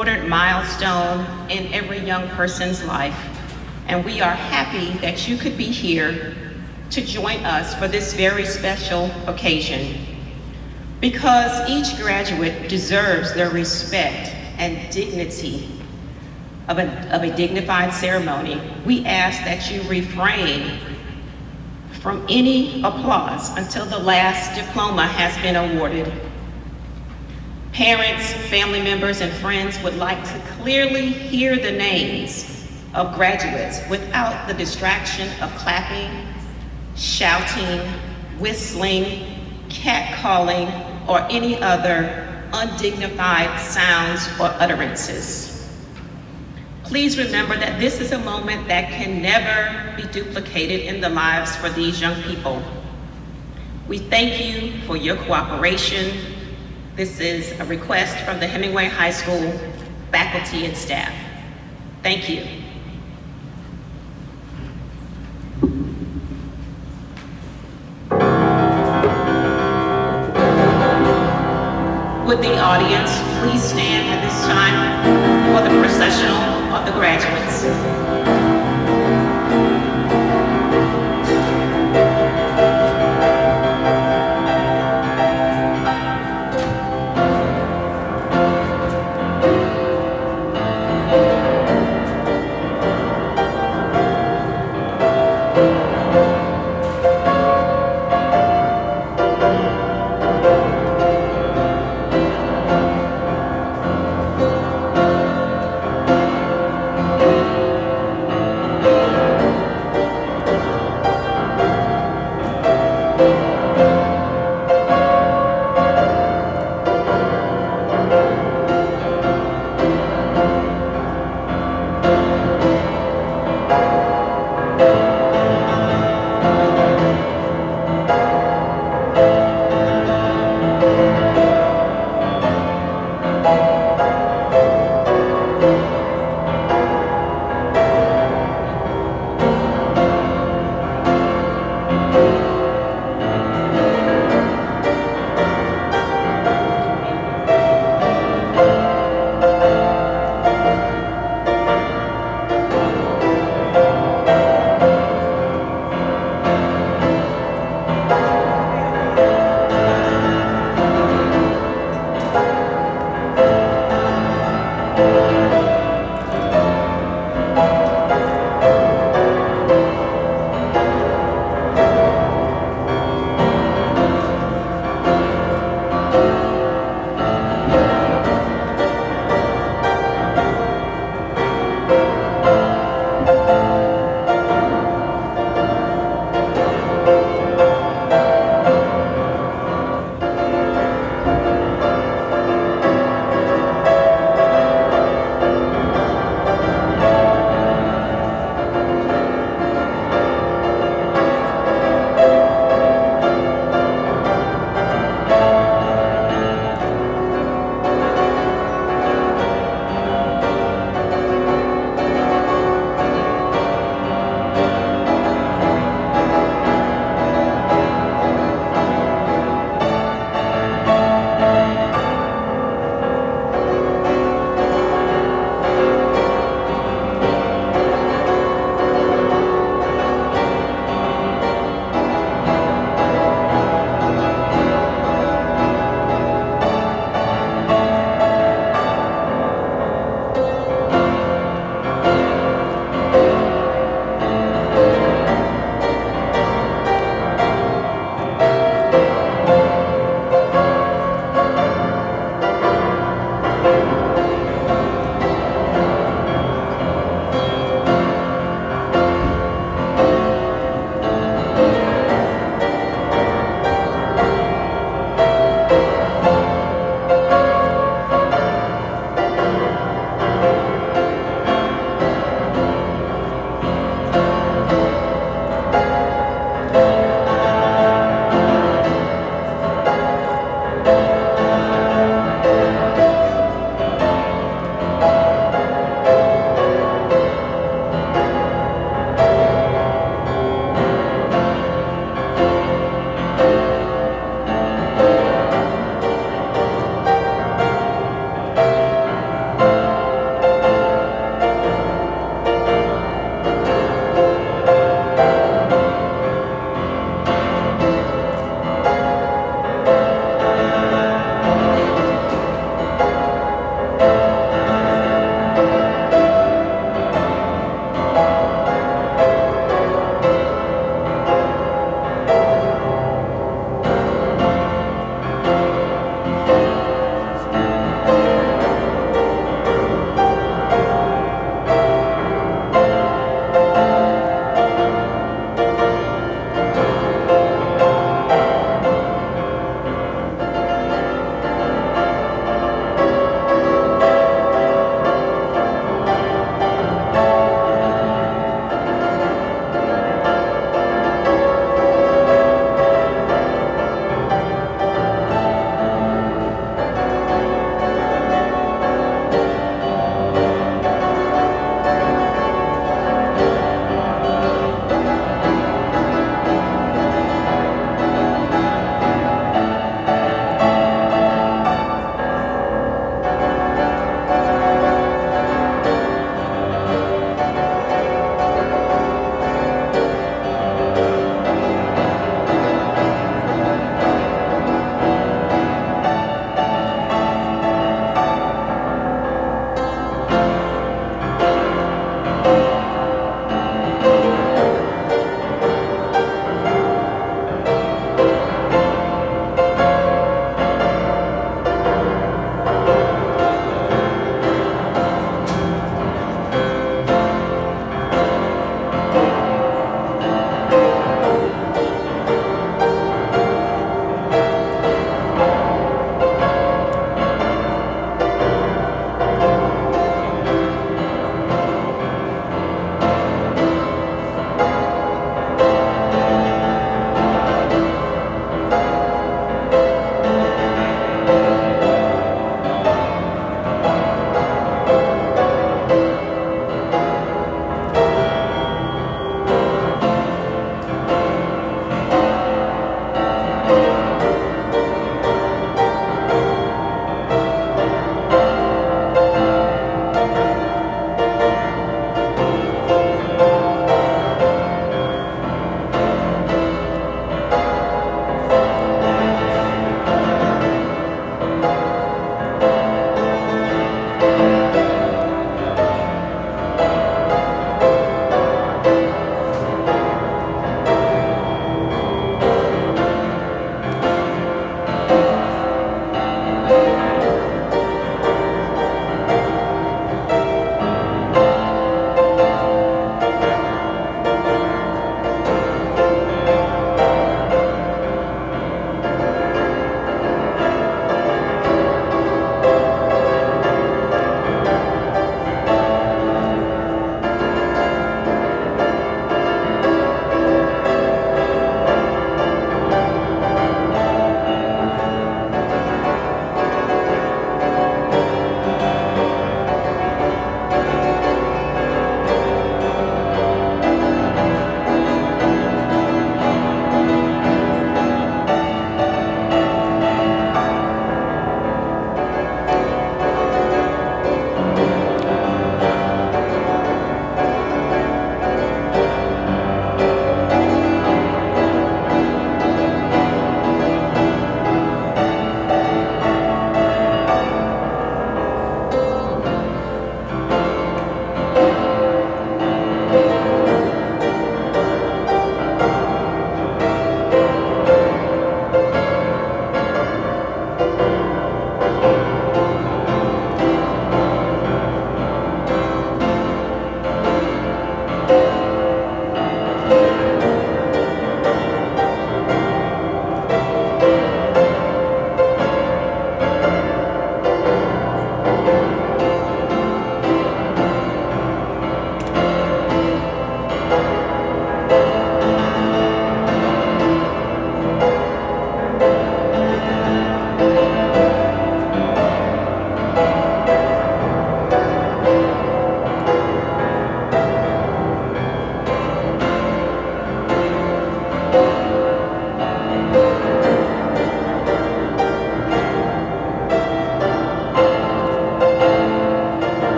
Important milestone in every young person's life, and we are happy that you could be here to join us for this very special occasion. Because each graduate deserves the respect and dignity of a dignified ceremony, we ask that you refrain from any applause until the last diploma has been awarded. Parents, family members, and friends would like to clearly hear the names of graduates without the distraction of clapping, shouting, whistling, catcalling, or any other undignified sounds or utterances. Please remember that this is a moment that can never be duplicated in the lives for these young people. We thank you for your cooperation. This is a request from the Hemingway High School faculty and staff. Thank you. Would the audience please stand at this time for the processional of the graduates?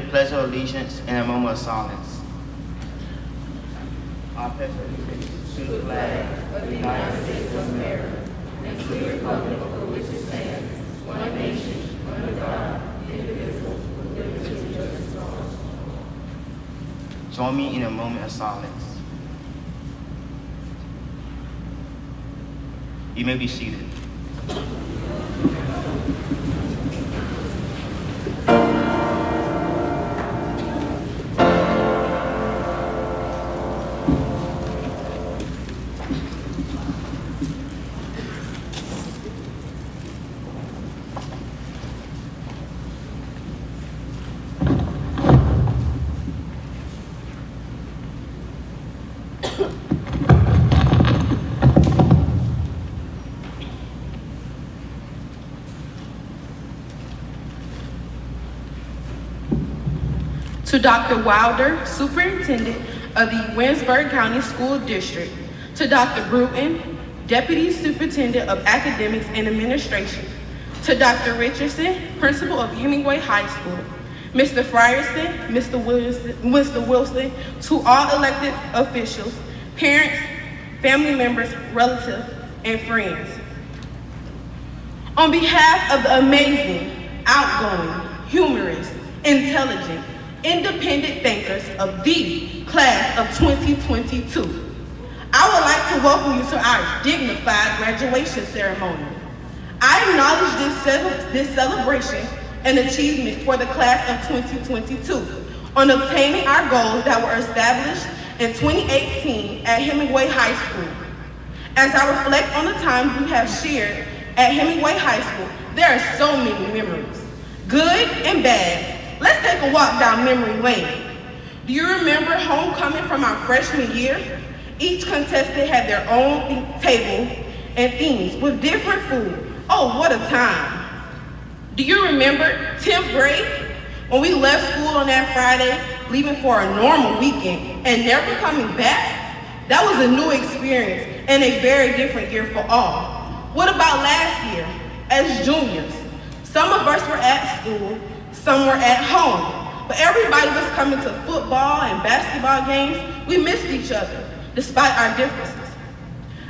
Pledge of Allegiance in a moment of silence. I pledge allegiance to the flag of the United States of America and to the republic for which it stands, one nation, under God, indivisible, with liberty and justice for all. Join me in a moment of silence. You may be seated. To Dr. Wilder, Superintendent of the Winsburg County School District. To Dr. Bruton, Deputy Superintendent of Academics and Administration. To Dr. Richardson, Principal of Hemingway High School. Mr. Frierson, Mr. Wilson, to all elected officials, parents, family members, relatives, and friends. On behalf of the amazing, outgoing, humorous, intelligent, independent thinkers of the class of 2022. I would like to welcome you to our dignified graduation ceremony. I acknowledge this celebration and achievement for the class of 2022 on obtaining our goals that were established in 2018 at Hemingway High School. As I reflect on the time we have shared at Hemingway High School, there are so many memories, good and bad. Let's take a walk down memory lane. Do you remember homecoming from our freshman year? Each contestant had their own table and themes with different food. Oh, what a time. Do you remember 10th grade? When we left school on that Friday, leaving for a normal weekend and never coming back? That was a new experience and a very different year for all. What about last year as juniors? Some of us were at school, some were at home, but everybody was coming to football and basketball games. We missed each other, despite our differences.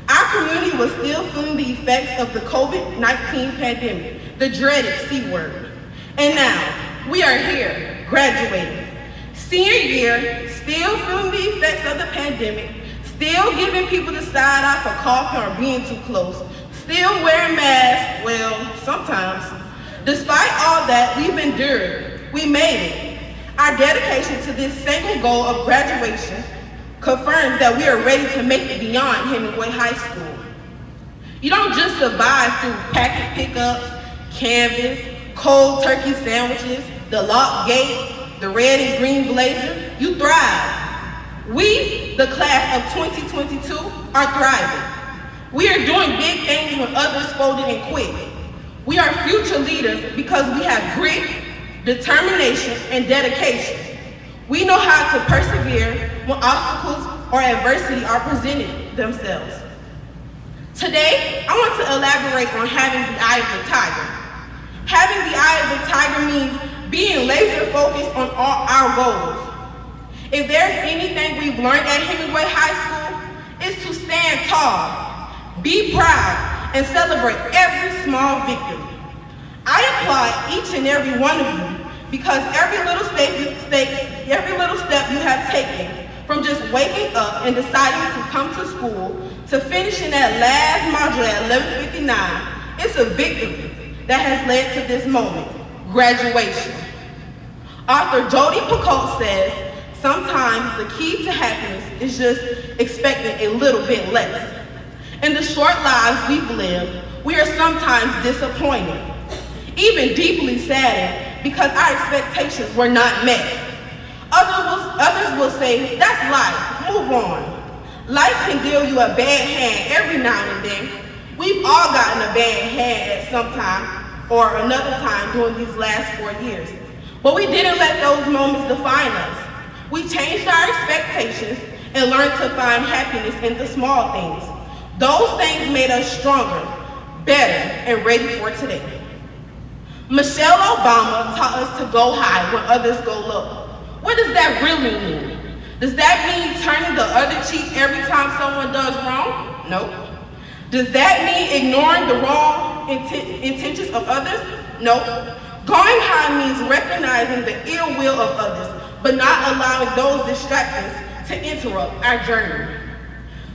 Our community was still feeling the effects of the COVID-19 pandemic, the dreaded C word. And now, we are here, graduating. Senior year, still feeling the effects of the pandemic, still giving people the side eye for coughing or being too close, still wearing masks, well, sometimes. Despite all that we've endured, we made it. Our dedication to this single goal of graduation confirms that we are ready to make it beyond Hemingway High School. You don't just survive through packet pickups, Canvas, cold turkey sandwiches, the locked gate, the red and green blazer. You thrive. We, the class of 2022, are thriving. We are doing big things when others folded and quit. We are future leaders because we have grit, determination, and dedication. We know how to persevere when obstacles or adversity are presented themselves. Today, I want to elaborate on having the eye of the tiger. Having the eye of the tiger means being laser focused on all our goals. If there's anything we've learned at Hemingway High School, it's to stand tall, be proud, and celebrate every small victory. I applaud each and every one of you because every little step you have taken, from just waking up and deciding to come to school to finishing that last module at 11:59, it's a victory that has led to this moment, graduation. Author Jodi Picoult says, sometimes the key to happiness is just expecting a little bit less. In the short lives we've lived, we are sometimes disappointed, even deeply saddened because our expectations were not met. Others will say, that's life, move on. Life can deal you a bad hand every now and then. We've all gotten a bad hand at some time or another time during these last 4 years. But we didn't let those moments define us. We changed our expectations and learned to find happiness in the small things. Those things made us stronger, better, and ready for today. Michelle Obama taught us to go high when others go low. What does that really mean? Does that mean turning the other cheek every time someone does wrong? Nope. Does that mean ignoring the wrong intentions of others? Nope. Going high means recognizing the ill will of others, but not allowing those distractions to interrupt our journey.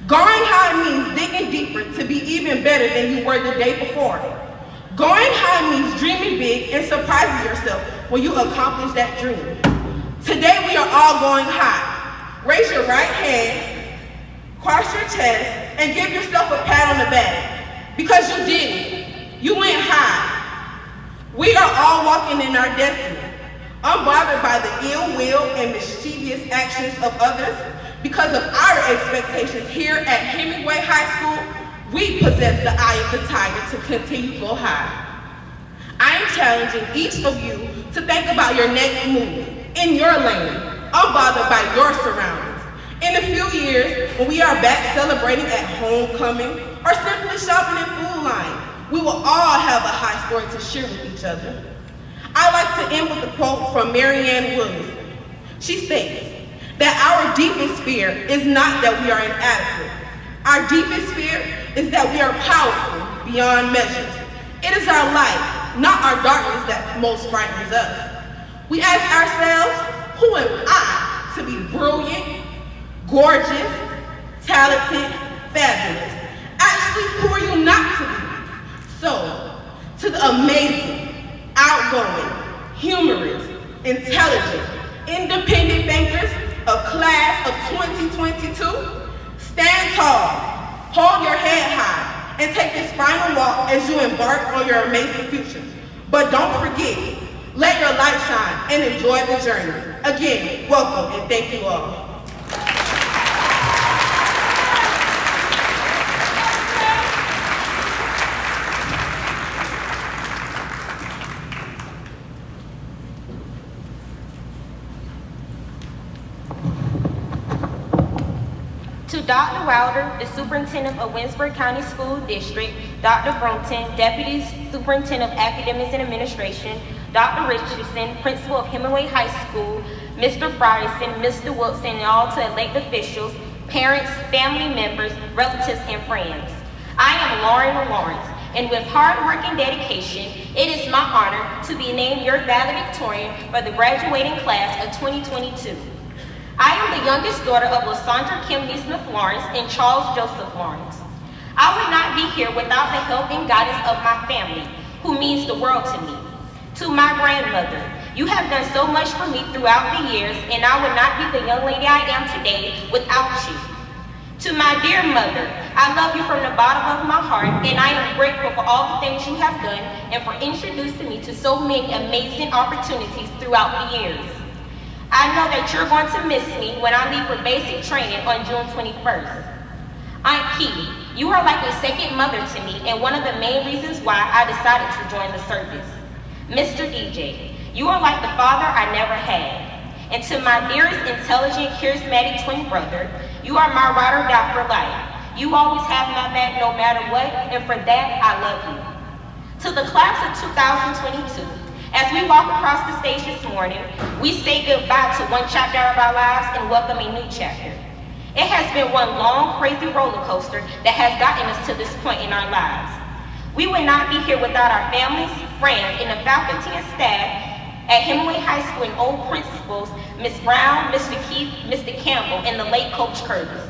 Going high means digging deeper to be even better than you were the day before. Going high means dreaming big and surprising yourself when you accomplish that dream. Today we are all going high. Raise your right hand, cross your chest, and give yourself a pat on the back. Because you did it. You went high. We are all walking in our destiny, unbothered by the ill will and mischievous actions of others. Because of our expectations here at Hemingway High School, we possess the eye of the tiger to continue to go high. I am challenging each of you to think about your next move in your lane, unbothered by your surroundings. In a few years, when we are back celebrating at homecoming or simply shopping in Food Line, we will all have a high story to share with each other. I like to end with a quote from Marianne Williamson. She states that our deepest fear is not that we are inadequate. Our deepest fear is that we are powerful beyond measures. It is our light, not our darkness, that most frightens us. We ask ourselves, who am I to be brilliant, gorgeous, talented, fabulous? Actually, who are you not to be? So, to the amazing, outgoing, humorous, intelligent, independent thinkers of class of 2022, stand tall, hold your head high, and take this final walk as you embark on your amazing future. But don't forget, let your light shine and enjoy the journey. Again, welcome and thank you all. To Dr. Wilder, the Superintendent of Winsburg County School District, Dr. Brunton, Deputy Superintendent of Academics and Administration, Dr. Richardson, Principal of Hemingway High School, Mr. Frierson, Mr. Wilson, and all to elected officials, parents, family members, relatives, and friends. I am Lauren Lawrence, and with hard work and dedication, it is my honor to be named your valedictorian for the graduating class of 2022. I am the youngest daughter of Lysandra Kimberly Smith Lawrence and Charles Joseph Lawrence. I would not be here without the help and guidance of my family, who means the world to me. To my grandmother, you have done so much for me throughout the years, and I would not be the young lady I am today without you. To my dear mother, I love you from the bottom of my heart, and I am grateful for all the things you have done and for introducing me to so many amazing opportunities throughout the years. I know that you're going to miss me when I leave for basic training on June 21st. Aunt Key, you are like a second mother to me and one of the main reasons why I decided to join the service. Mr. DJ, you are like the father I never had. And to my dearest, intelligent, charismatic twin brother, you are my ride or die for life. You always have my back no matter what, and for that, I love you. To the class of 2022, as we walk across the stage this morning, we say goodbye to one chapter of our lives and welcome a new chapter. It has been one long, crazy roller coaster that has gotten us to this point in our lives. We would not be here without our families, friends, and the faculty and staff at Hemingway High School and old principals, Ms. Brown, Mr. Keith, Mr. Campbell, and the late Coach Curtis.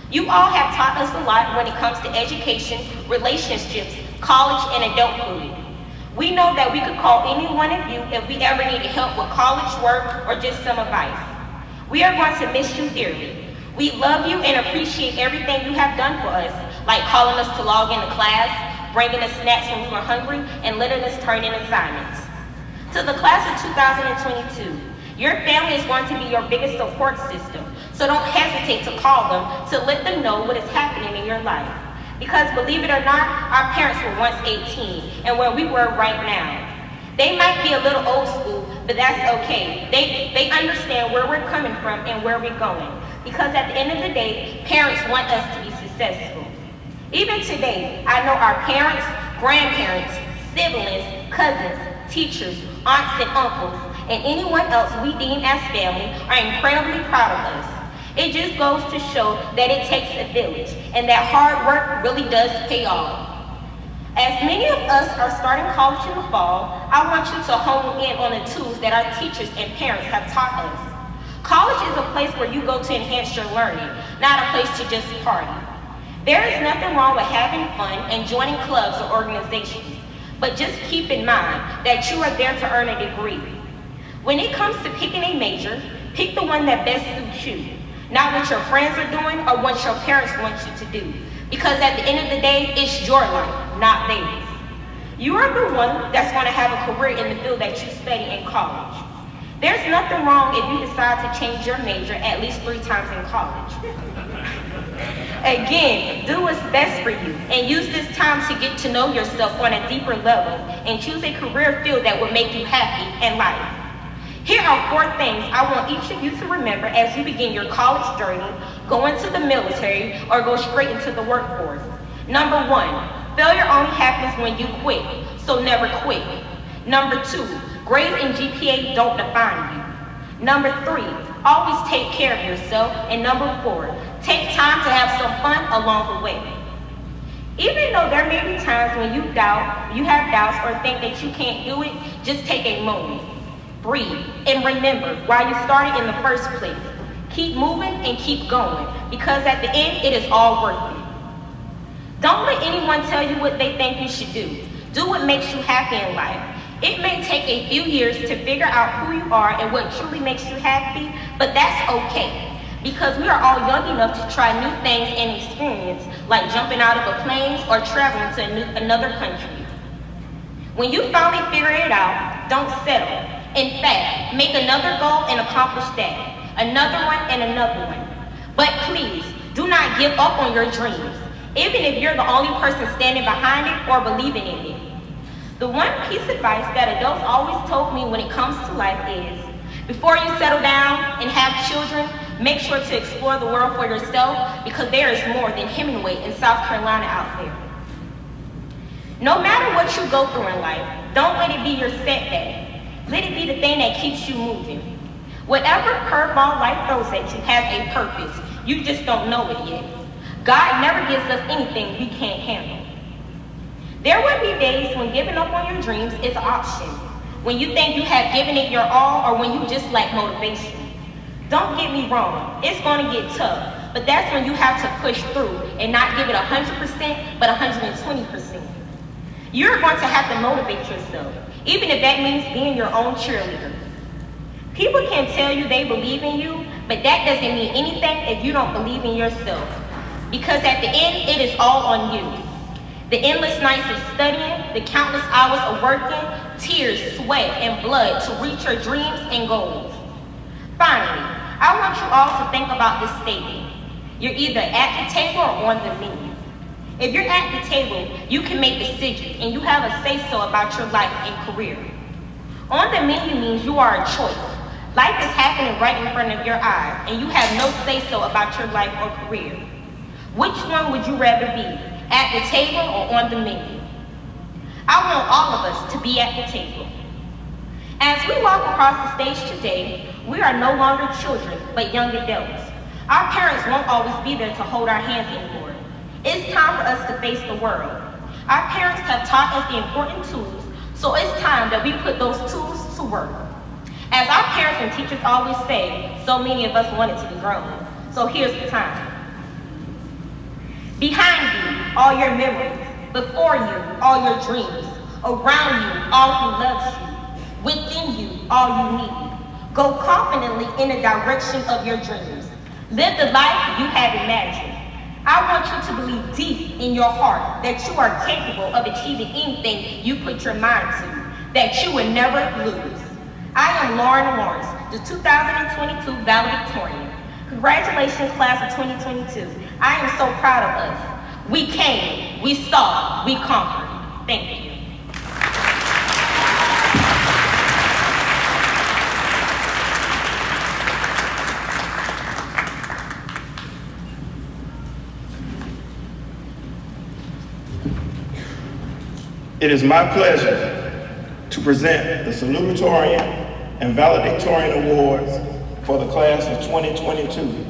You all have taught us a lot when it comes to education, relationships, college, and adulthood. We know that we could call any one of you if we ever needed help with college work or just some advice. We are going to miss you dearly. We love you and appreciate everything you have done for us, like calling us to log into class, bringing us snacks when we were hungry, and letting us turn in assignments. To the class of 2022, your family is going to be your biggest support system, so don't hesitate to call them to let them know what is happening in your life. Because believe it or not, our parents were once 18 and where we were right now. They might be a little old school, but that's okay. They understand where we're coming from and where we're going. Because at the end of the day, parents want us to be successful. Even today, I know our parents, grandparents, siblings, cousins, teachers, aunts and uncles, and anyone else we deem as family are incredibly proud of us. It just goes to show that it takes a village and that hard work really does pay off. As many of us are starting college in the fall, I want you to hone in on the tools that our teachers and parents have taught us. College is a place where you go to enhance your learning, not a place to just party. There is nothing wrong with having fun and joining clubs or organizations, but just keep in mind that you are there to earn a degree. When it comes to picking a major, pick the one that best suits you, not what your friends are doing or what your parents want you to do. Because at the end of the day, it's your life, not theirs. You are the one that's going to have a career in the field that you study in college. There's nothing wrong if you decide to change your major at least 3 times in college. Again, do what's best for you and use this time to get to know yourself on a deeper level and choose a career field that will make you happy in life. Here are 4 things I want each of you to remember as you begin your college journey, go into the military, or go straight into the workforce. Number 1, failure only happens when you quit, so never quit. Number 2, grades and GPA don't define you. Number 3, always take care of yourself. And number 4, take time to have some fun along the way. Even though there may be times when you have doubts or think that you can't do it, just take a moment. Breathe and remember why you started in the first place. Keep moving and keep going, because at the end, it is all worth it. Don't let anyone tell you what they think you should do. Do what makes you happy in life. It may take a few years to figure out who you are and what truly makes you happy, but that's okay, because we are all young enough to try new things and experience, like jumping out of a plane or traveling to another country. When you finally figure it out, don't settle. In fact, make another goal and accomplish that. Another one and another one. But please, do not give up on your dreams, even if you're the only person standing behind it or believing in it. The one piece of advice that adults always told me when it comes to life is, before you settle down and have children, make sure to explore the world for yourself, because there is more than Hemingway in South Carolina out there. No matter what you go through in life, don't let it be your setback. Let it be the thing that keeps you moving. Whatever curveball life throws at you has a purpose. You just don't know it yet. God never gives us anything we can't handle. There will be days when giving up on your dreams is an option, when you think you have given it your all, or when you just lack motivation. Don't get me wrong, it's going to get tough, but that's when you have to push through and not give it 100%, but 120%. You're going to have to motivate yourself, even if that means being your own cheerleader. People can tell you they believe in you, but that doesn't mean anything if you don't believe in yourself. Because at the end, it is all on you. The endless nights of studying, the countless hours of working, tears, sweat, and blood to reach your dreams and goals. Finally, I want you all to think about this statement. You're either at the table or on the menu. If you're at the table, you can make decisions and you have a say-so about your life and career. On the menu means you are a choice. Life is happening right in front of your eyes and you have no say-so about your life or career. Which one would you rather be, at the table or on the menu? I want all of us to be at the table. As we walk across the stage today, we are no longer children, but young adults. Our parents won't always be there to hold our hands anymore. It's time for us to face the world. Our parents have taught us the important tools, so it's time that we put those tools to work. As our parents and teachers always say, so many of us wanted to be grown. So here's the time. Behind you, all your memories. Before you, all your dreams. Around you, all who loves you. Within you, all you need. Go confidently in the direction of your dreams. Live the life you have imagined. I want you to believe deep in your heart that you are capable of achieving anything you put your mind to, that you will never lose. I am Lauren Lawrence, the 2022 valedictorian. Congratulations, class of 2022. I am so proud of us. We came, we saw, we conquered. Thank you. It is my pleasure to present the salutatorian and valedictorian awards for the class of 2022.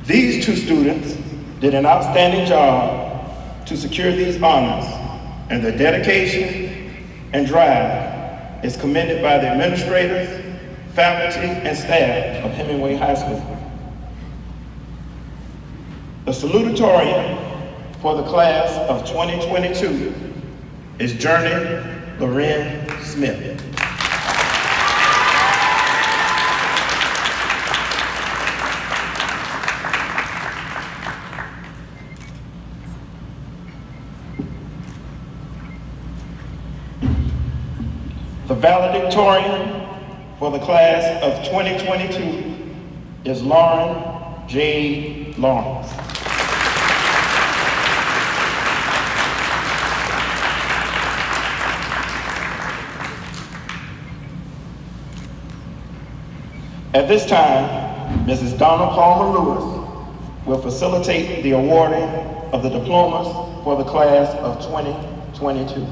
These two students did an outstanding job to secure these honors, and their dedication and drive is commended by the administrators, faculty, and staff of Hemingway High School. The salutatorian for the class of 2022 is Journey Loren Smith. The valedictorian for the class of 2022 is Lauren J. Lawrence. At this time, Mrs. Donna Palmer Lewis will facilitate the awarding of the diplomas for the class of 2022.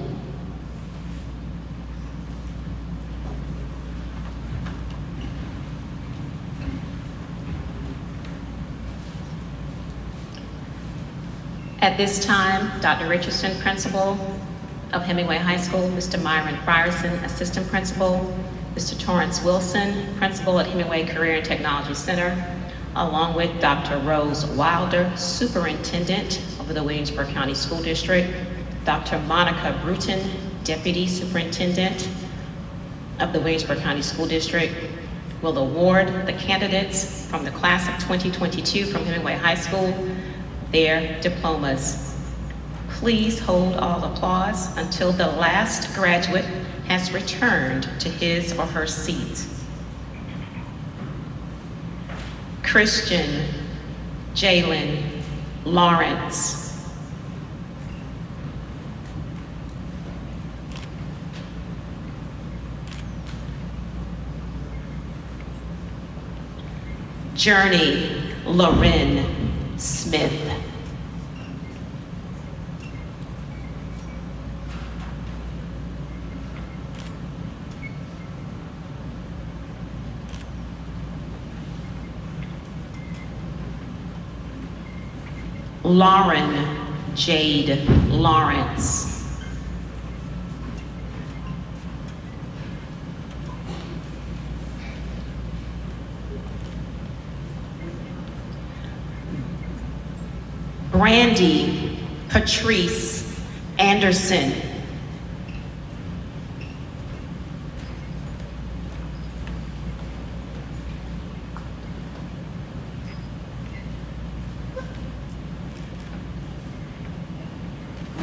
At this time, Dr. Richardson, Principal of Hemingway High School, Mr. Myron Frierson, Assistant Principal, Mr. Torrance Wilson, Principal at Hemingway Career and Technology Center, along with Dr. Rose Wilder, Superintendent of the Williamsburg County School District, Dr. Monica Bruton, Deputy Superintendent of the Williamsburg County School District, will award the candidates from the class of 2022 from Hemingway High School their diplomas. Please hold all applause until the last graduate has returned to his or her seat. Christian Jalen Lawrence. Journey Loren Smith. Lauren Jade Lawrence. Brandy Patrice Anderson.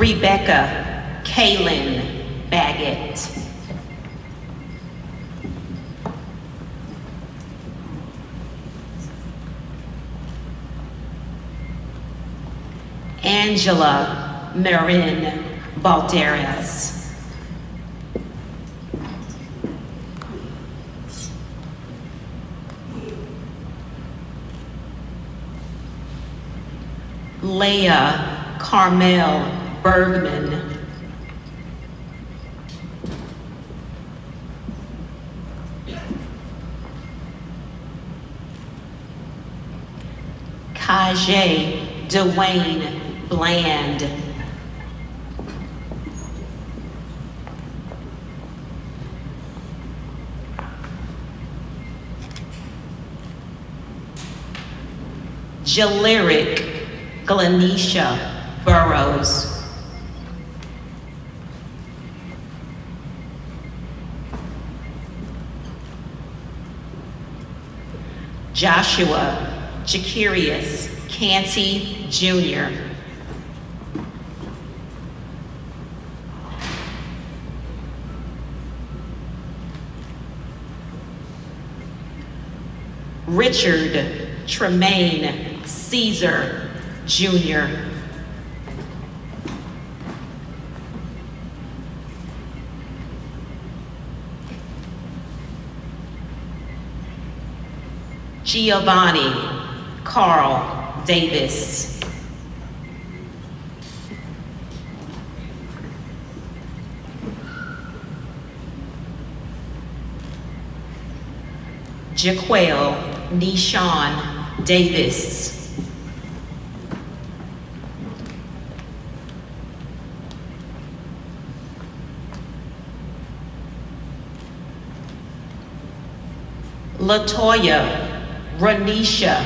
Rebecca Kaylin Baggett. Angela Marin Balderas. Leah Carmel Bergman. Kajay Dwayne Bland. Jaleric Glenisha Burrows. Joshua Jacarius Canty Jr. Richard Tremaine Caesar Jr. Giovanni Carl Davis. Jaquel Nishan Davis. Latoya Ranisha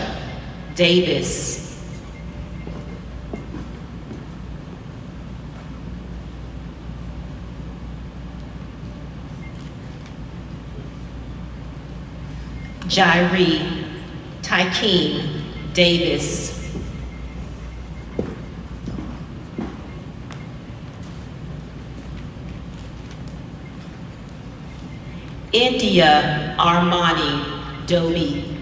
Davis. Jairi Tykeem Davis. India Armani Domi.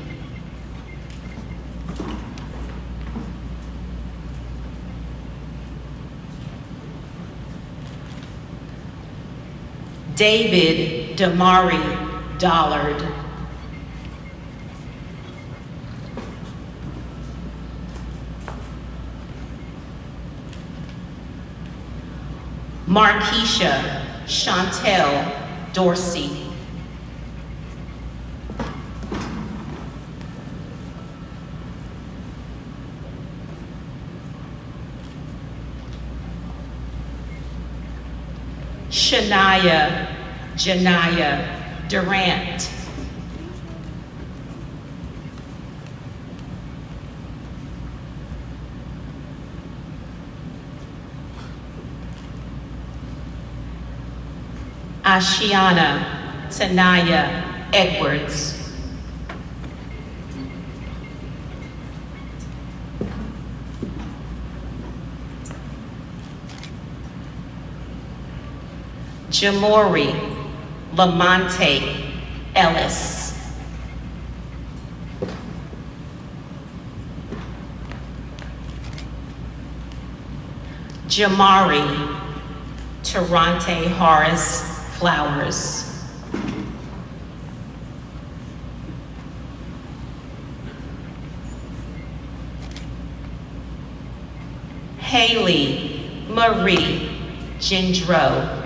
David Damari Dollard. Markeisha Chantel Dorsey. Shania Janaya Durant. Ashiana Tanaya Edwards. Jamori Lamonte Ellis. Jamari Tarante Horace Flowers. Haley Marie Gendreau.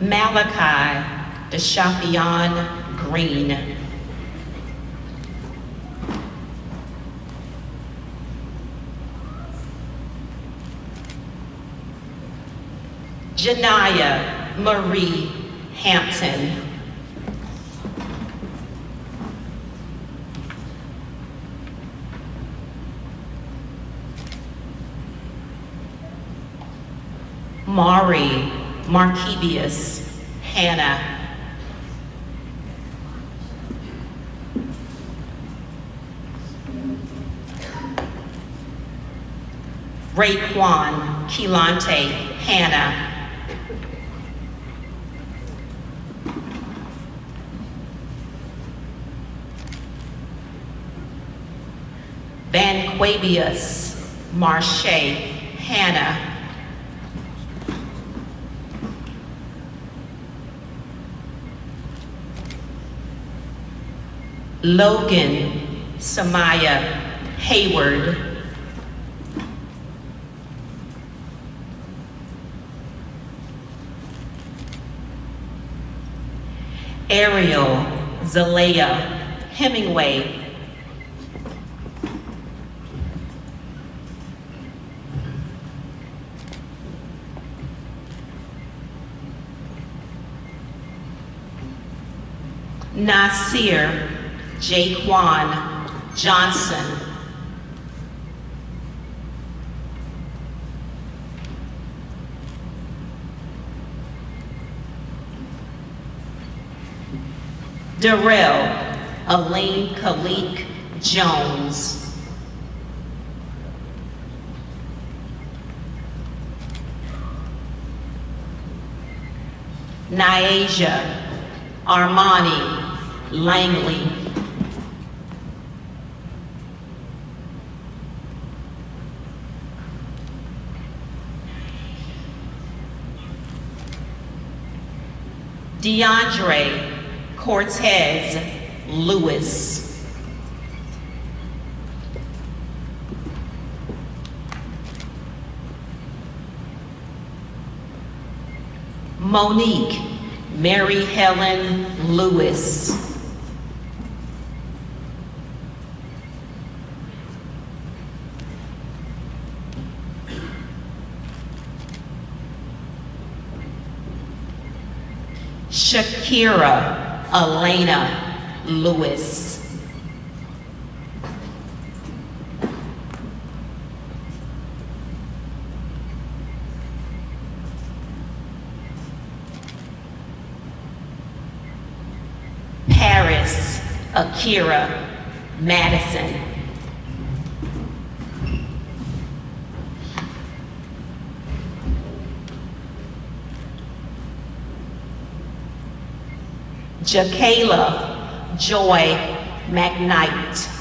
Malachi Deshapion Green. Janaya Marie Hampton. Mari Markebius Hannah. Raekwon Keelante Hannah. Vanquavius Marche Hannah. Logan Samaya Hayward. Ariel Zalea Hemingway. Nasir Jaquan Johnson. Darrell Aline Khalik Jones. Niaja Armani Langley. DeAndre Cortez Lewis. Monique Mary Helen Lewis. Shakira Elena Lewis. Paris Akira Madison. Jakayla Joy McKnight.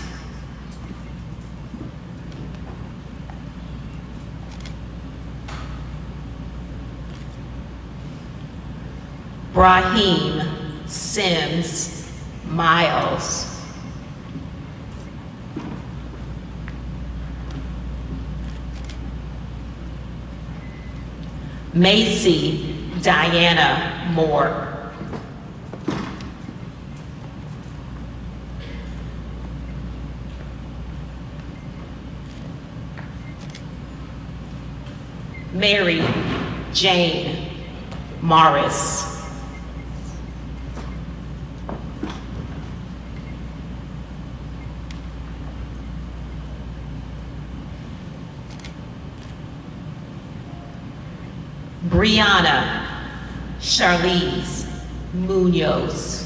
Brahim Sims Miles. Macy Diana Moore. Mary Jane Morris. Brianna Charlize Munoz.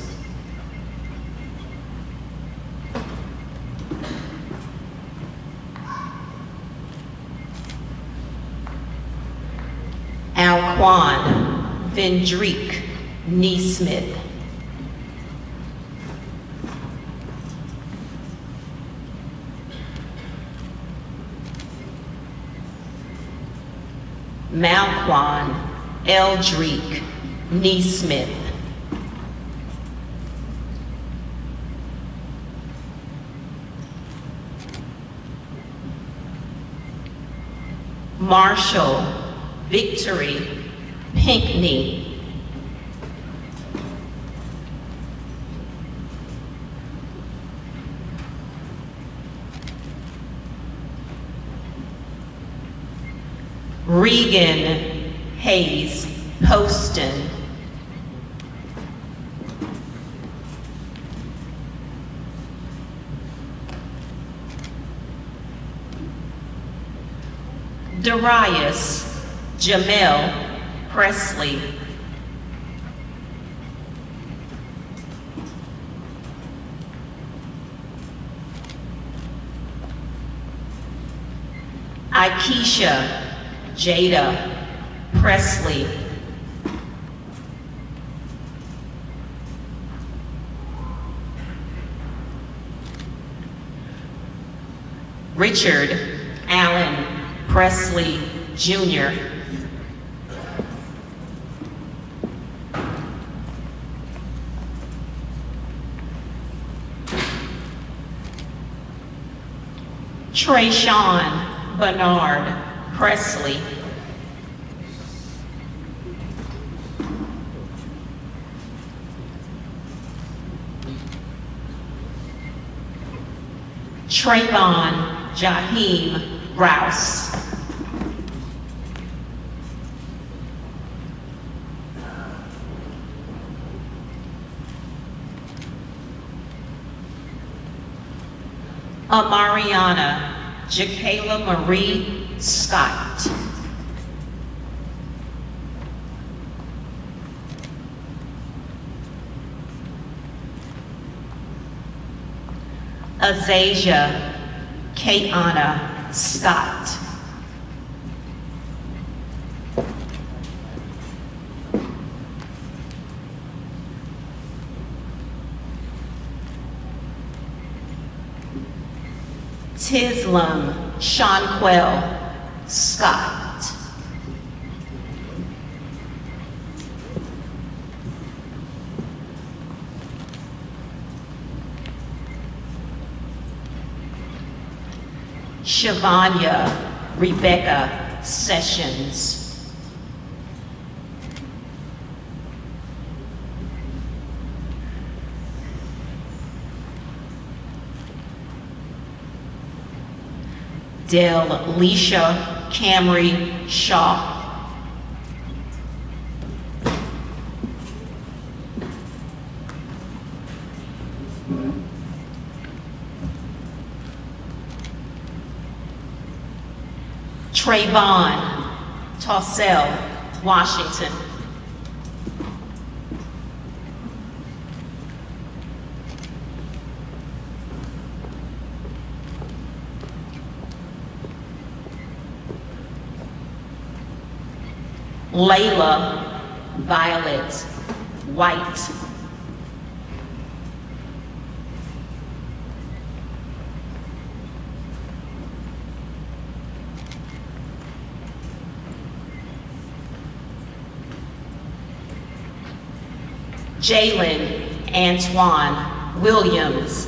Alquan Vendrick Neesmith. Malquan Eldrick Neesmith. Marshall Victory Pinkney. Regan Hayes Poston. Darius Jamel Presley. Aikisha Jada Presley. Richard Allen Presley Jr. Trayshawn Bernard Presley. Trayvon Jaheim Rouse. Amariana Jakayla Marie Scott. Azasia Kayana Scott. Tislam Shonquel Scott. Shavanya Rebecca Sessions. Delecia Camry Shaw. Trayvon Tossell Washington. Layla Violet White. Jalen Antoine Williams.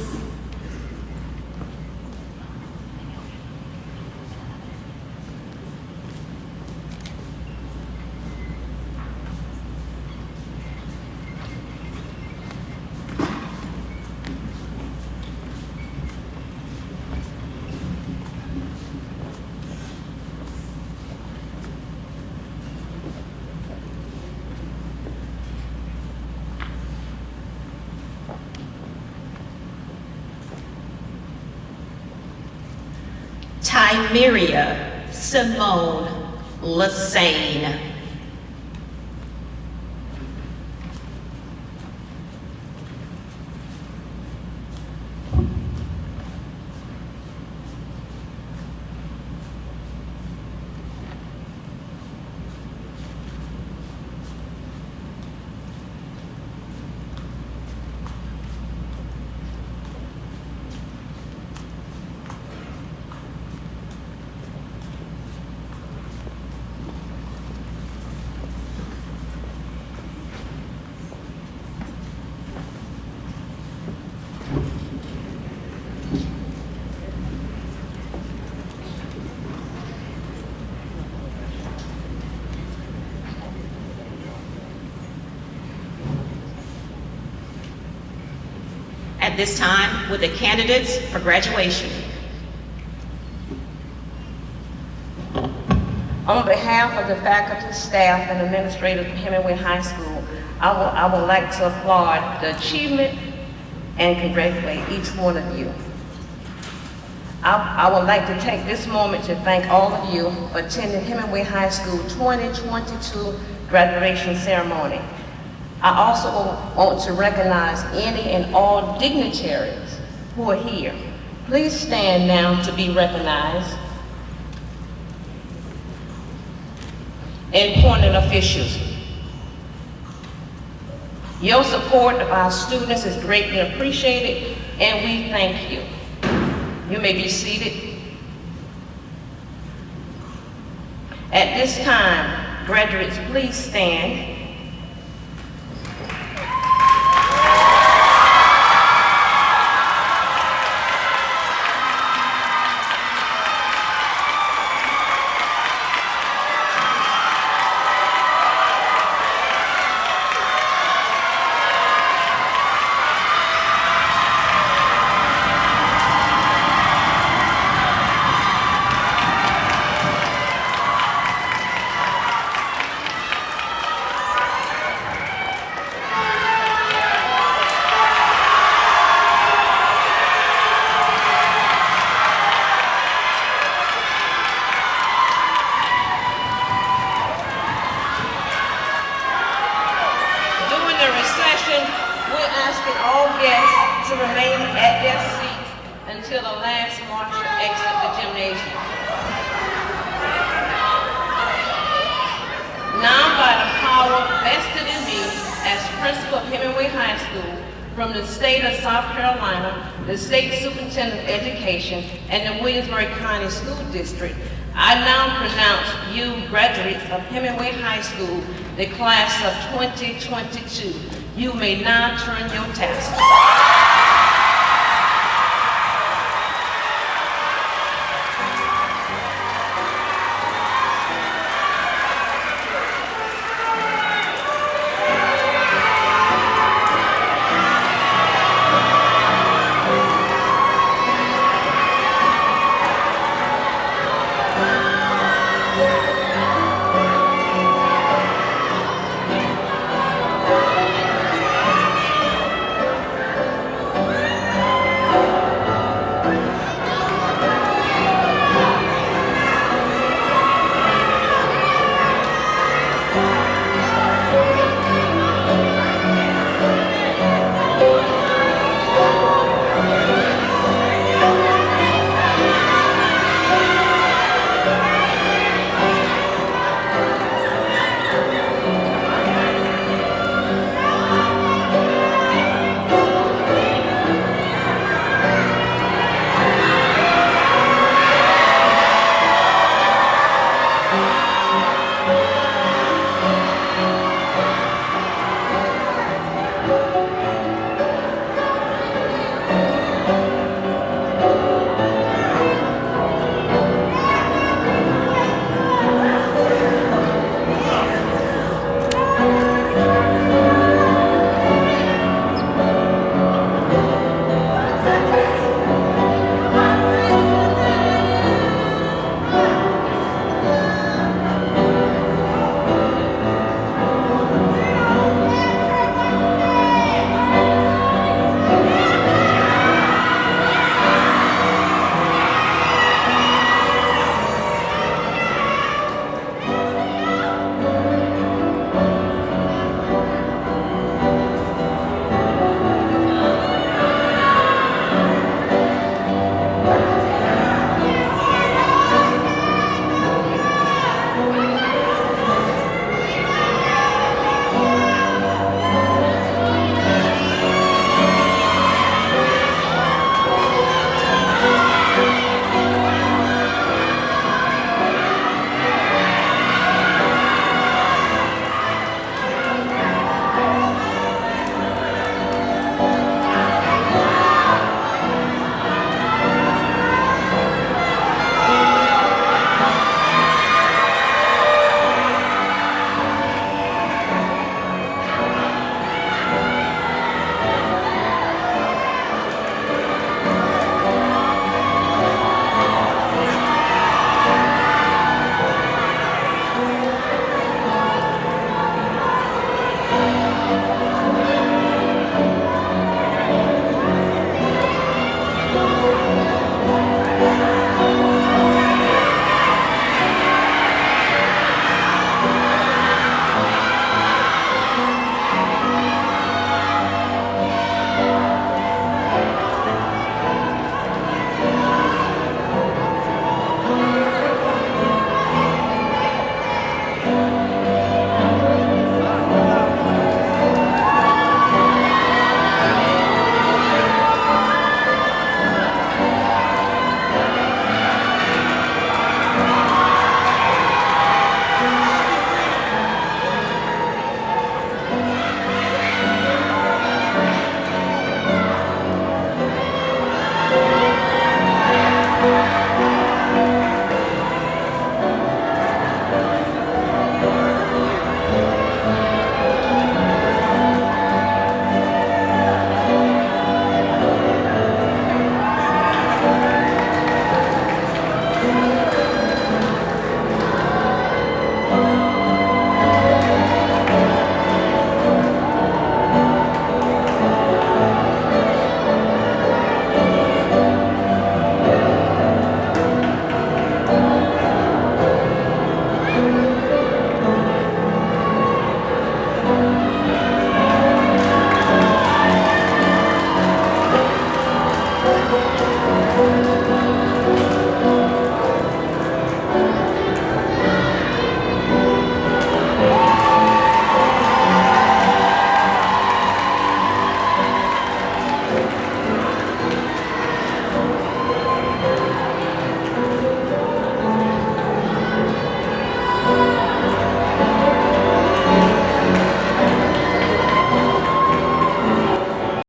Tymeria Simone Lassane. At this time, with the candidates for graduation. On behalf of the faculty, staff, and administrators of Hemingway High School, I would like to applaud the achievement and congratulate each one of you. I would like to take this moment to thank all of you for attending Hemingway High School 2022 graduation ceremony. I also want to recognize any and all dignitaries who are here. Please stand now to be recognized. And appointed officials. Your support of our students is greatly appreciated, and we thank you. You may be seated. At this time, graduates, please stand. We're asking all guests to remain at their seats until the last marcher exits the gymnasium. Now, by the power vested in me as principal of Hemingway High School, from the state of South Carolina, the state superintendent of education, and the Williamsburg County School District, I now pronounce you graduates of Hemingway High School, the class of 2022. You may now turn your tassels.